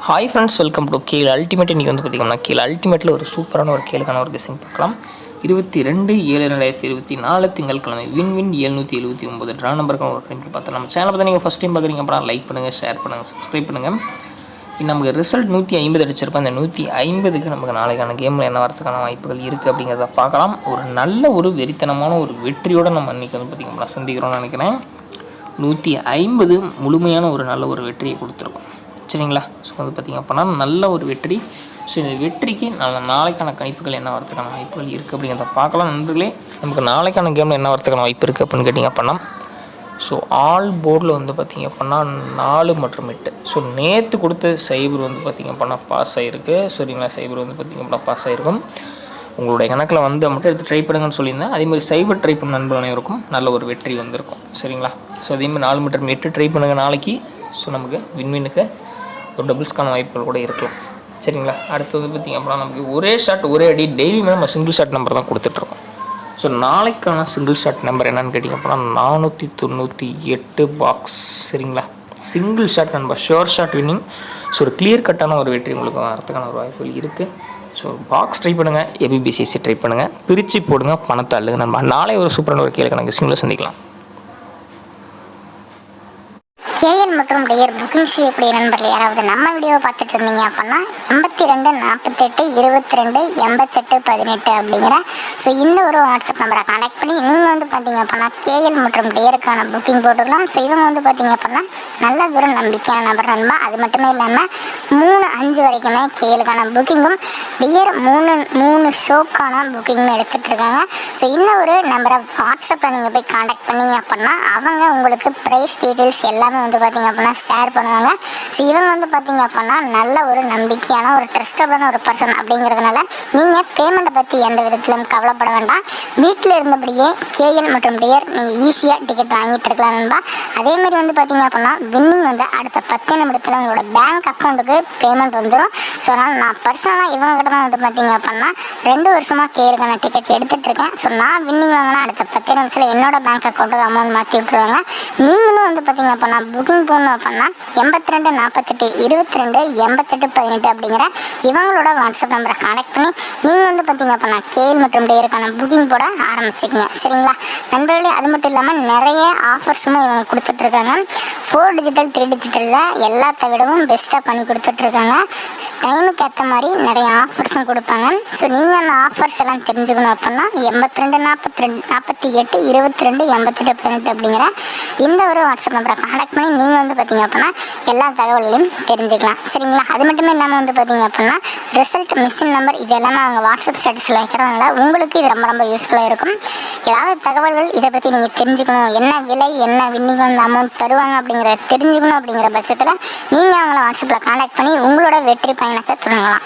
Hi friends, welcome to Khel ultimate. இன்றைக்கி வந்து பார்த்திங்கன்னா கேல் அல்டிமேட்டில் ஒரு சூப்பரான ஒரு கேளுக்கான ஒரு கெஸிங் பார்க்கலாம். 22/7/2024 திங்கட்கிழமை வின் 779 ட்ரா நம்பருக்கான ஒரு டைம் பார்த்தா நம்ம சேனல் பார்த்து நீங்கள் ஃபஸ்ட் டைம் பார்க்குறீங்க அப்படின்னா லைக் பண்ணுங்கள், ஷேர் பண்ணுங்கள், சப்ஸ்கிரைப் பண்ணுங்கள். நமக்கு ரிசல்ட் 150 அடிச்சிருப்போம். அந்த 150க்கு நமக்கு நாளைக்கான கேமில் என்ன வரதுக்கான வாய்ப்புகள் இருக்குது அப்படிங்கிறத பார்க்கலாம். ஒரு நல்ல ஒரு வெறித்தனமான ஒரு வெற்றியோடு நம்ம இன்றைக்கி வந்து பார்த்திங்கன்னா சந்திக்கிறோம்னு நினைக்கிறேன். 150 முழுமையான ஒரு நல்ல ஒரு வெற்றியை கொடுத்துருக்கோம், சரிங்களா? ஸோ வந்து பார்த்திங்க அப்படின்னா நல்ல ஒரு வெற்றி. ஸோ இந்த வெற்றிக்கு நாளைக்கான கணிப்புகள் என்ன வரதுக்கான வாய்ப்புகள் இருக்குது அப்படிங்கிறத பார்க்கலாம். நண்பர்களே, நமக்கு நாளைக்கான கேமில் என்ன வரதுக்கான வாய்ப்பு இருக்குது அப்படின்னு கேட்டிங்க அப்படின்னா, ஸோ ஆல் போர்டில் வந்து பார்த்திங்க அப்படின்னா 4 மற்றும் 8. ஸோ நேற்று கொடுத்த சைபர் வந்து பார்த்திங்க அப்படின்னா பாஸ் ஆகிருக்கு, சரிங்களா? சைபர் வந்து பார்த்திங்க அப்படின்னா பாஸ் ஆகிருக்கும். உங்களுடைய கணக்கில் வந்து மட்டும் எடுத்து ட்ரை பண்ணுங்கன்னு சொல்லியிருந்தேன். அதேமாதிரி சைபர் ட்ரை பண்ண நண்பர் அனைவருக்கும் நல்ல ஒரு வெற்றி வந்திருக்கும், சரிங்களா? ஸோ அதேமாதிரி 4 மற்றும் 8 ட்ரை பண்ணுங்கள் நாளைக்கு. ஸோ நமக்கு வின்வினுக்கு ஒரு டபுள்ஸ்க்கான வாய்ப்புகள் கூட இருக்கலாம், சரிங்களா? அடுத்து வந்து பார்த்திங்க அப்படின்னா நமக்கு ஒரே ஷாட் ஒரே அடி டெய்லியுமே நம்ம சிங்கிள் ஷாட் நம்பர் தான் கொடுத்துட்ருக்கோம். ஸோ நாளைக்கான சிங்கிள் ஷாட் நம்பர் என்னென்னு கேட்டிங்க அப்படின்னா 498 பாக்ஸ், சரிங்களா? Single shot number sure shot winning. So ஒரு கிளியர் கட்டான ஒரு வெற்றி உங்களுக்கு வரதுக்கான ஒரு வாய்ப்புகள் இருக்குது. ஸோ பாக்ஸ் ட்ரை பண்ணுங்கள், ஏபிபிசிஎஸ்சி ட்ரை பண்ணுங்கள், பிரித்து போடுங்க, பணத்தை அள்ளுங்க நண்பா. நாளை ஒரு சூப்பரான ஒரு கேளுக்கான கெஸ்டிங்கில் சந்திக்கலாம். கேஎல் மற்றும் டியர் புக்கிங் செய்யக்கூடிய நண்பர்கள் யாராவது நம்ம வீடியோவை பார்த்துட்டு இருந்தீங்க அப்படின்னா 82 48 22 88 18 அப்படிங்கிற ஸோ இந்த ஒரு வாட்ஸ்அப் நம்பரை கான்டாக்ட் பண்ணி நீங்கள் வந்து பார்த்தீங்க அப்படின்னா கேஎல் மற்றும் டியருக்கான புக்கிங் போட்டுக்கலாம். ஸோ இவங்க வந்து பார்த்தீங்க அப்படின்னா நல்ல ஒரு நம்பிக்கையான நபர் நண்பா. அது மட்டுமே இல்லாமல் 3-5 வரைக்குமே கேஎலுக்கான புக்கிங்கும் டியர் 3 ஷோக்கான புக்கிங்கும் எடுத்துகிட்டு இருக்காங்க. ஸோ இந்த ஒரு நம்பரை வாட்ஸ்அப்பில் நீங்கள் போய் கான்டாக்ட் பண்ணீங்க அப்படின்னா அவங்க உங்களுக்கு ப்ரைஸ் டீட்டெயில்ஸ் எல்லாமே வந்து பார்த்திங்க அப்படின்னா ஷேர் பண்ணுவாங்க. ஸோ இவங்க வந்து பார்த்திங்க அப்படின்னா நல்ல ஒரு நம்பிக்கையான ஒரு ட்ரஸ்டபிளான ஒரு பர்சன் அப்படிங்கிறதுனால நீங்கள் பேமெண்ட்டை பற்றி எந்த விதத்திலும் கவலைப்பட வேண்டாம். வீட்டில் இருந்தபடியே கேஎல் மற்றும் டியர் நீங்கள் ஈஸியாக டிக்கெட் வாங்கிட்டு இருக்கலாம் நண்பா. அதேமாதிரி வந்து பார்த்திங்க அப்படின்னா வின்னிங் வந்து அடுத்த 10 நிமிடத்தில் உங்களோட பேங்க் அக்கௌண்ட்டுக்கு பேமெண்ட் வந்துடும். ஸோ அதனால் நான் பர்சனலாக இவங்ககிட்ட தான் வந்து பார்த்திங்க அப்படின்னா 2 வருஷமாக கேஎலுக்கான டிக்கெட் எடுத்துகிட்டு இருக்கேன். ஸோ நான் வின்னிங் வாங்கினா அடுத்த 10 நிமிஷத்தில் என்னோட பேங்க் அக்கௌண்ட்டுக்கு அமௌண்ட் மாற்றி விட்டுருவாங்க. நீங்களும் வந்து பார்த்திங்க அப்படின்னா புக்கிங் போடணும் அப்படின்னா 82 48 22 88 18 அப்படிங்கிற இவங்களோட வாட்ஸ்அப் நம்பரை கான்டாக்ட் பண்ணி நீங்கள் வந்து பார்த்திங்க அப்படின்னா கேஎல் மற்றும் டியருக்கான புக்கிங் போட ஆரம்பிச்சுக்கங்க, சரிங்களா நண்பர்களே? அது மட்டும் இல்லாமல் நிறைய ஆஃபர்ஸும் இவங்க கொடுத்துட்ருக்காங்க. 4 டிஜிட்டல் 3 டிஜிட்டலில் எல்லாத்த விடவும் பெஸ்ட்டாக பண்ணி கொடுத்துட்ருக்காங்க. டைமுக்கு ஏற்ற மாதிரி நிறைய ஆஃபர்ஸும் கொடுப்பாங்க. ஸோ நீங்கள் அந்த ஆஃபர்ஸ் எல்லாம் தெரிஞ்சுக்கணும் அப்படின்னா 82 48 22 88 18 அப்படிங்கிற இந்த ஒரு வாட்ஸ்அப் நம்பரை கான்டாக்ட் பண்ணி நீங்கள் வந்து பார்த்திங்க அப்படின்னா எல்லா தகவல்களையும் தெரிஞ்சுக்கலாம், சரிங்களா? அது மட்டுமே இல்லாமல் வந்து பார்த்திங்க அப்படின்னா ரிசல்ட் மிஷின் நம்பர் இது எல்லாமே அவங்க வாட்ஸ்அப் ஸ்டேட்டஸில் வைக்கிறதுனால உங்களுக்கு இது ரொம்ப யூஸ்ஃபுல்லாக இருக்கும். ஏதாவது தகவல்கள் இதை பற்றி நீங்கள் தெரிஞ்சுக்கணும், என்ன விலை, என்ன வின்னிங் வந்து அமௌண்ட் தருவாங்க அப்படிங்கிறத தெரிஞ்சுக்கணும் அப்படிங்கிற பட்சத்தில் நீங்கள் அவங்கள வாட்ஸ்அப்பில் கான்டாக்ட் பண்ணி உங்களோட வெற்றி பயணத்தை தொடங்கலாம்.